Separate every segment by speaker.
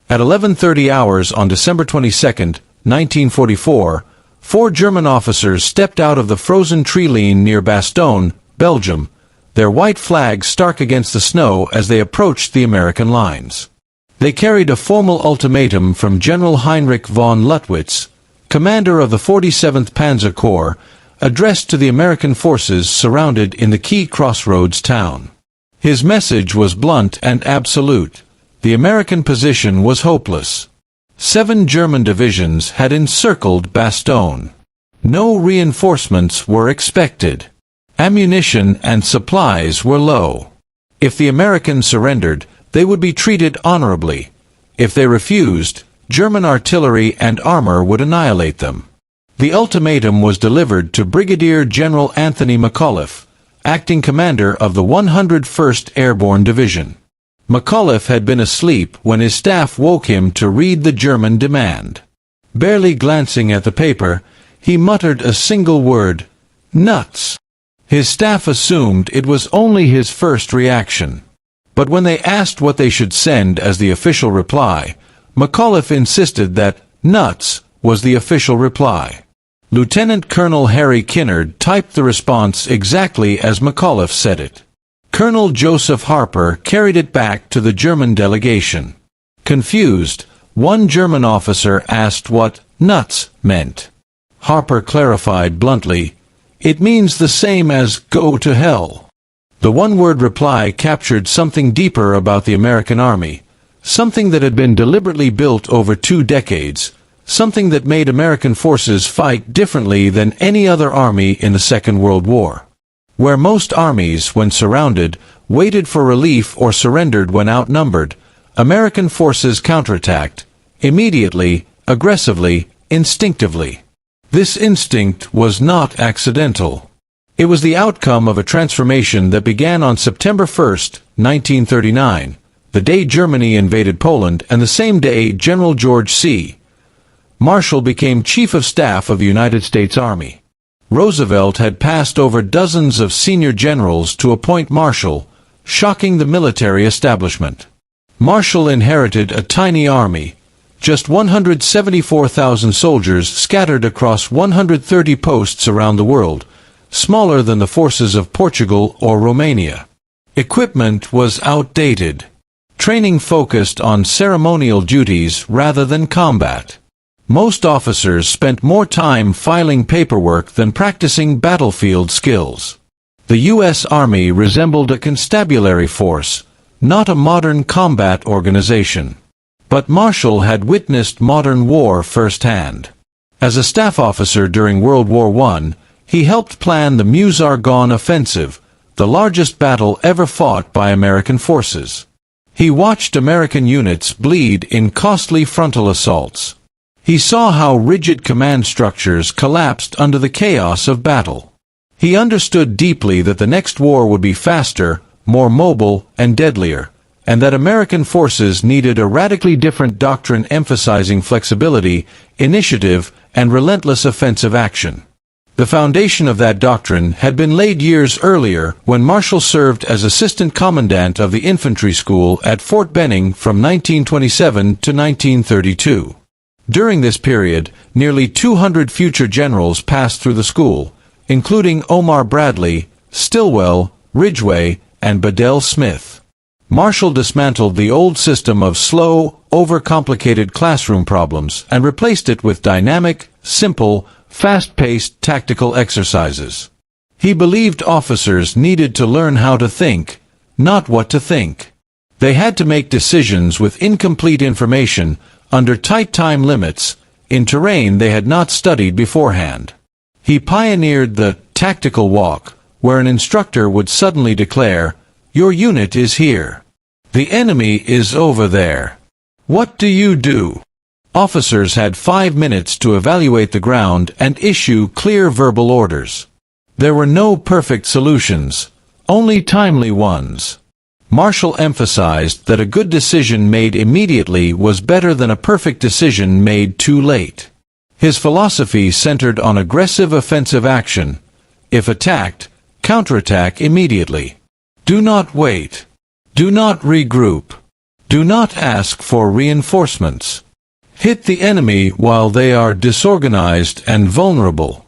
Speaker 1: At 11:30 hours on December 22, 1944, 4 German officers stepped out of the frozen tree line near Bastogne, Belgium, their white flags stark against the snow as they approached the American lines. They carried a formal ultimatum from General Heinrich von Luttwitz, commander of the 47th Panzer Corps, addressed to the American forces surrounded in the key crossroads town. His message was blunt and absolute. The American position was hopeless. 7 German divisions had encircled Bastogne. No reinforcements were expected. Ammunition and supplies were low. If the Americans surrendered, they would be treated honorably. If they refused, German artillery and armor would annihilate them. The ultimatum was delivered to Brigadier General Anthony McAuliffe, acting commander of the 101st Airborne Division. McAuliffe had been asleep when his staff woke him to read the German demand. Barely glancing at the paper, he muttered a single word, "Nuts." His staff assumed it was only his first reaction. But when they asked what they should send as the official reply, McAuliffe insisted that "nuts" was the official reply. Lieutenant Colonel Harry Kinnard typed the response exactly as McAuliffe said it. Colonel Joseph Harper carried it back to the German delegation. Confused, one German officer asked what "nuts" meant. Harper clarified bluntly, "It means the same as go to hell." The one-word reply captured something deeper about the American Army, something that had been deliberately built over 2 decades, something that made American forces fight differently than any other army in the Second World War. Where most armies, when surrounded, waited for relief or surrendered when outnumbered, American forces counterattacked, immediately, aggressively, instinctively. This instinct was not accidental. It was the outcome of a transformation that began on September 1, 1939, the day Germany invaded Poland, and the same day General George C. Marshall became Chief of Staff of the United States Army. Roosevelt had passed over dozens of senior generals to appoint Marshall, shocking the military establishment. Marshall inherited a tiny army, just 174,000 soldiers scattered across 130 posts around the world, smaller than the forces of Portugal or Romania. Equipment was outdated. Training focused on ceremonial duties rather than combat. Most officers spent more time filing paperwork than practicing battlefield skills. The U.S. Army resembled a constabulary force, not a modern combat organization. But Marshall had witnessed modern war firsthand. As a staff officer during World War I, he helped plan the Meuse-Argonne offensive, the largest battle ever fought by American forces. He watched American units bleed in costly frontal assaults. He saw how rigid command structures collapsed under the chaos of battle. He understood deeply that the next war would be faster, more mobile, and deadlier, and that American forces needed a radically different doctrine emphasizing flexibility, initiative, and relentless offensive action. The foundation of that doctrine had been laid years earlier when Marshall served as assistant commandant of the infantry school at Fort Benning from 1927 to 1932. During this period, nearly 200 future generals passed through the school, including Omar Bradley, Stilwell, Ridgway, and Bedell Smith. Marshall dismantled the old system of slow, overcomplicated classroom problems and replaced it with dynamic, simple, fast-paced tactical exercises. He believed officers needed to learn how to think, not what to think. They had to make decisions with incomplete information, under tight time limits, in terrain they had not studied beforehand. He pioneered the tactical walk, where an instructor would suddenly declare, "Your unit is here. The enemy is over there. What do you do?" Officers had 5 minutes to evaluate the ground and issue clear verbal orders. There were no perfect solutions, only timely ones. Marshall emphasized that a good decision made immediately was better than a perfect decision made too late. His philosophy centered on aggressive offensive action. If attacked, counterattack immediately. Do not wait. Do not regroup. Do not ask for reinforcements. Hit the enemy while they are disorganized and vulnerable.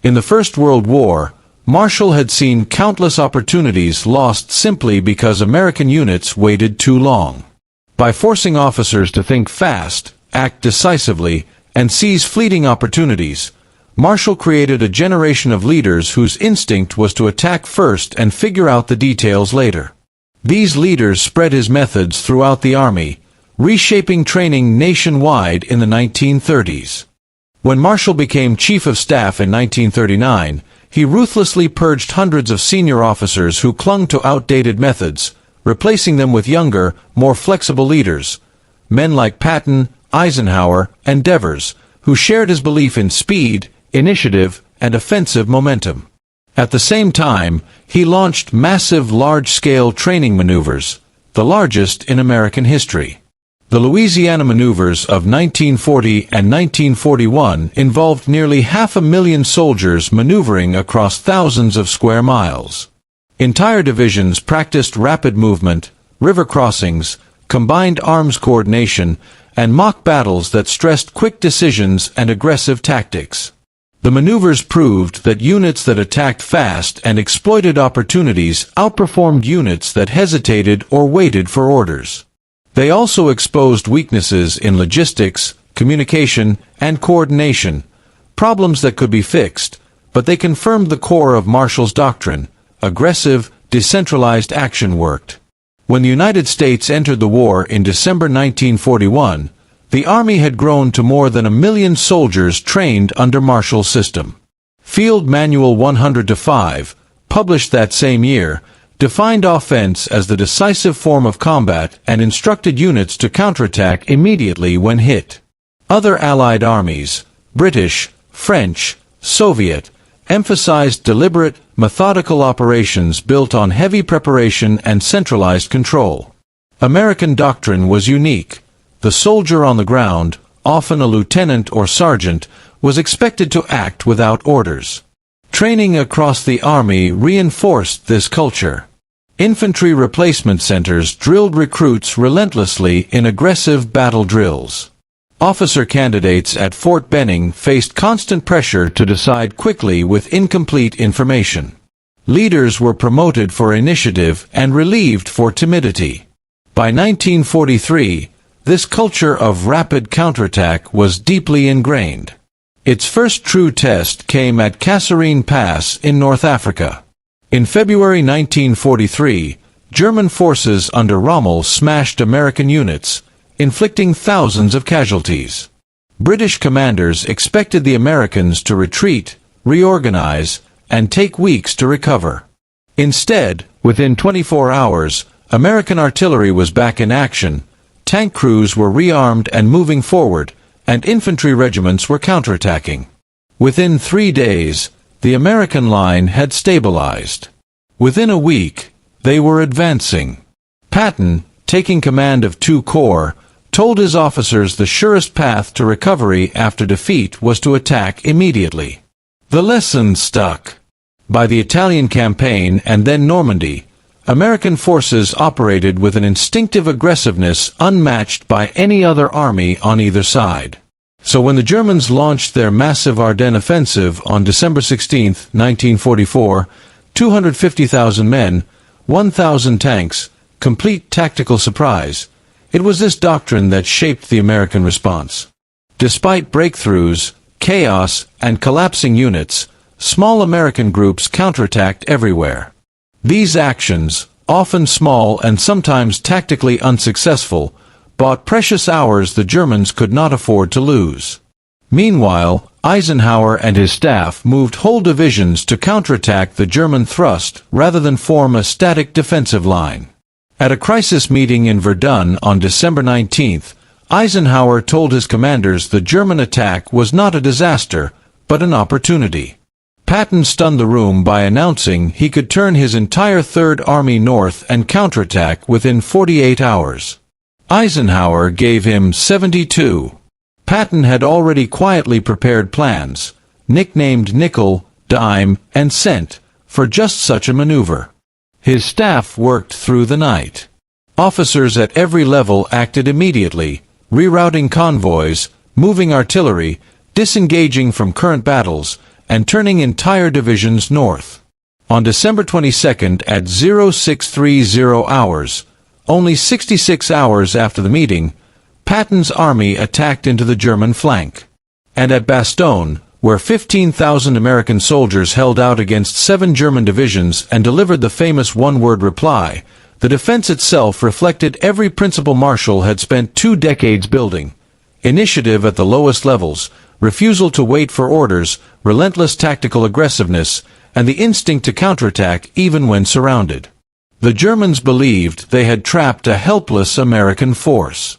Speaker 1: In the First World War, Marshall had seen countless opportunities lost simply because American units waited too long. By forcing officers to think fast, act decisively, and seize fleeting opportunities, Marshall created a generation of leaders whose instinct was to attack first and figure out the details later. These leaders spread his methods throughout the Army, reshaping training nationwide in the 1930s. When Marshall became Chief of Staff in 1939, he ruthlessly purged hundreds of senior officers who clung to outdated methods, replacing them with younger, more flexible leaders, men like Patton, Eisenhower, and Devers, who shared his belief in speed, initiative, and offensive momentum. At the same time, he launched massive large-scale training maneuvers, the largest in American history. The Louisiana maneuvers of 1940 and 1941 involved nearly 500,000 soldiers maneuvering across thousands of square miles. Entire divisions practiced rapid movement, river crossings, combined arms coordination, and mock battles that stressed quick decisions and aggressive tactics. The maneuvers proved that units that attacked fast and exploited opportunities outperformed units that hesitated or waited for orders. They also exposed weaknesses in logistics, communication, and coordination, problems that could be fixed, but they confirmed the core of Marshall's doctrine: aggressive, decentralized action worked. When the United States entered the war in December 1941, the Army had grown to more than 1 million soldiers trained under Marshall's system. Field Manual 100-5, published that same year, defined offense as the decisive form of combat and instructed units to counterattack immediately when hit. Other Allied armies, British, French, Soviet, emphasized deliberate, methodical operations built on heavy preparation and centralized control. American doctrine was unique. The soldier on the ground, often a lieutenant or sergeant, was expected to act without orders. Training across the Army reinforced this culture. Infantry replacement centers drilled recruits relentlessly in aggressive battle drills. Officer candidates at Fort Benning faced constant pressure to decide quickly with incomplete information. Leaders were promoted for initiative and relieved for timidity. By 1943, this culture of rapid counterattack was deeply ingrained. Its first true test came at Kasserine Pass in North Africa. In February 1943, German forces under Rommel smashed American units, inflicting thousands of casualties. British commanders expected the Americans to retreat, reorganize, and take weeks to recover. Instead, within 24 hours, American artillery was back in action, tank crews were rearmed and moving forward, and infantry regiments were counterattacking. Within 3 days, the American line had stabilized. Within a week, they were advancing. Patton, taking command of 2 corps, told his officers the surest path to recovery after defeat was to attack immediately. The lesson stuck. By the Italian campaign and then Normandy, American forces operated with an instinctive aggressiveness unmatched by any other army on either side. So when the Germans launched their massive Ardennes offensive on December 16, 1944, 250,000 men, 1,000 tanks, complete tactical surprise, it was this doctrine that shaped the American response. Despite breakthroughs, chaos, and collapsing units, small American groups counterattacked everywhere. These actions, often small and sometimes tactically unsuccessful, bought precious hours the Germans could not afford to lose. Meanwhile, Eisenhower and his staff moved whole divisions to counterattack the German thrust rather than form a static defensive line. At a crisis meeting in Verdun on December 19, Eisenhower told his commanders the German attack was not a disaster, but an opportunity. Patton stunned the room by announcing he could turn his entire Third Army north and counterattack within 48 hours. Eisenhower gave him 72. Patton had already quietly prepared plans, nicknamed nickel, dime, and cent, for just such a maneuver. His staff worked through the night. Officers at every level acted immediately, rerouting convoys, moving artillery, disengaging from current battles, and turning entire divisions north. On December 22nd at 0630 hours, only 66 hours after the meeting, Patton's army attacked into the German flank. And at Bastogne, where 15,000 American soldiers held out against 7 German divisions and delivered the famous one-word reply, the defense itself reflected every principal marshal had spent 2 decades building: initiative at the lowest levels, refusal to wait for orders, relentless tactical aggressiveness, and the instinct to counterattack even when surrounded. The Germans believed they had trapped a helpless American force.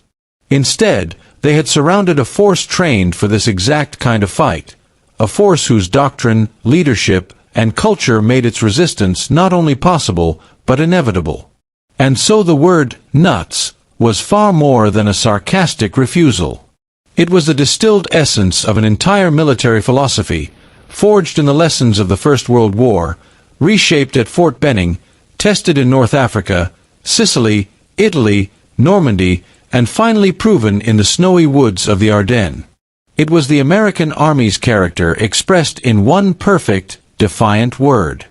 Speaker 1: Instead, they had surrounded a force trained for this exact kind of fight, a force whose doctrine, leadership, and culture made its resistance not only possible, but inevitable. And so the word, nuts, was far more than a sarcastic refusal. It was the distilled essence of an entire military philosophy, forged in the lessons of the First World War, reshaped at Fort Benning, tested in North Africa, Sicily, Italy, Normandy, and finally proven in the snowy woods of the Ardennes. It was the American Army's character expressed in one perfect, defiant word.